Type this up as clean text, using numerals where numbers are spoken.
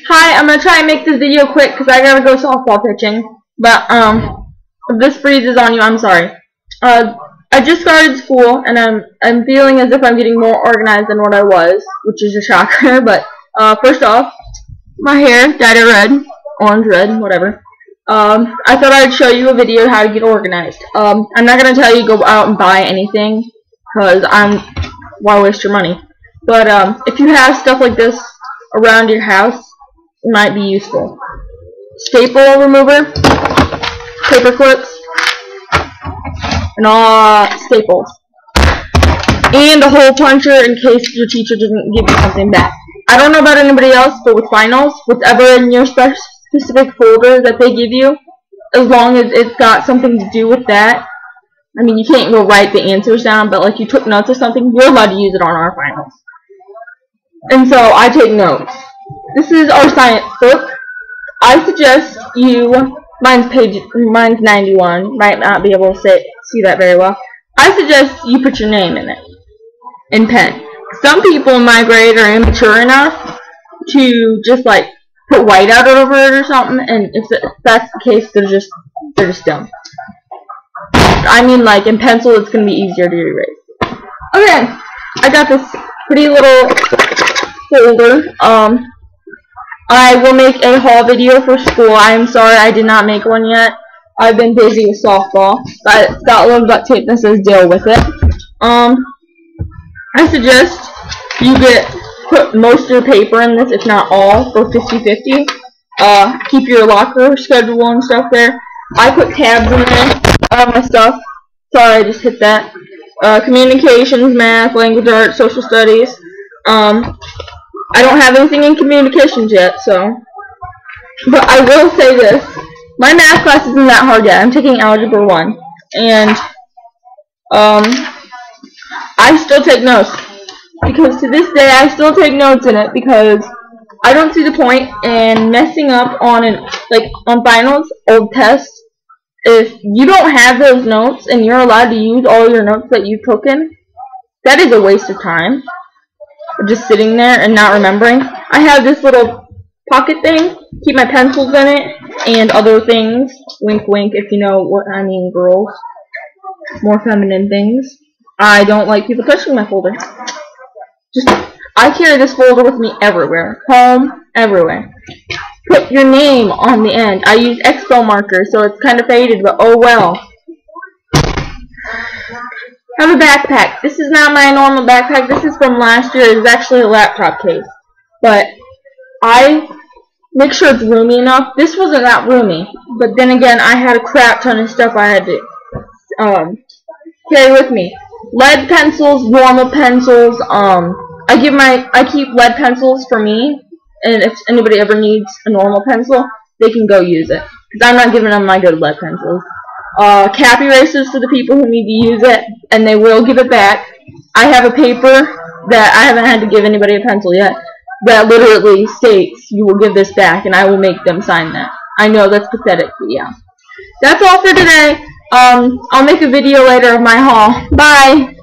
Hi, I'm gonna try and make this video quick because I gotta go softball pitching. But if this freezes on you, I'm sorry. I just started school and I'm feeling as if I'm getting more organized than what I was, which is a shocker. But first off, my hair dyed it red, orange, red, whatever. I thought I'd show you a video how to get organized. I'm not gonna tell you go out and buy anything because why waste your money? But if you have stuff like this around your house, it might be useful. Staple remover, paper clips, and all staples, and a hole puncher in case your teacher doesn't give you something back. I don't know about anybody else, but with finals, whatever in your specific folder that they give you, as long as it's got something to do with that. I mean, you can't go write the answers down, but like you took notes or something, you're allowed to use it on our finals. And so I take notes. This is our science book. I suggest you, mine's 91, might not be able to see that very well. I suggest you put your name in it, in pen. Some people in my grade are immature enough to just like put white out over it or something, and if that's the case, they're just dumb. I mean, like in pencil, it's gonna be easier to erase. Okay, I got this pretty little folder. I will make a haul video for school. I'm sorry I did not make one yet. I've been busy with softball. But it's got a little duct tape that says deal with it. I suggest you put most of your paper in this, if not all, for 50-50. Keep your locker schedule and stuff there. I put tabs in there, my stuff. Sorry, I just hit that. Communications, math, language arts, social studies. I don't have anything in communications yet, so. But I will say this. My math class isn't that hard yet. I'm taking Algebra 1. And, I still take notes. Because to this day, I still take notes in it because I don't see the point in messing up on finals, old tests. If you don't have those notes and you're allowed to use all your notes that you took in, that is a waste of time. Just sitting there and not remembering. I have this little pocket thing, keep my pencils in it, and other things. Wink wink if you know what I mean, girls. More feminine things. I don't like people touching my folder. I carry this folder with me everywhere. Home, everywhere. Put your name on the end. I use Expo markers, so it's kind of faded, but oh well. Have a backpack. This is not my normal backpack. This is from last year. It's actually a laptop case. But I make sure it's roomy enough. This wasn't that roomy. But then again, I had a crap ton of stuff I had to carry with me. Lead pencils, normal pencils. I keep lead pencils for me. And if anybody ever needs a normal pencil, they can go use it. Because I'm not giving them my good lead pencils. Cap erasers for the people who need to use it, and they will give it back. I have a paper that I haven't had to give anybody a pencil yet that literally states you will give this back, and I will make them sign that. I know that's pathetic, but yeah. That's all for today. I'll make a video later of my haul. Bye!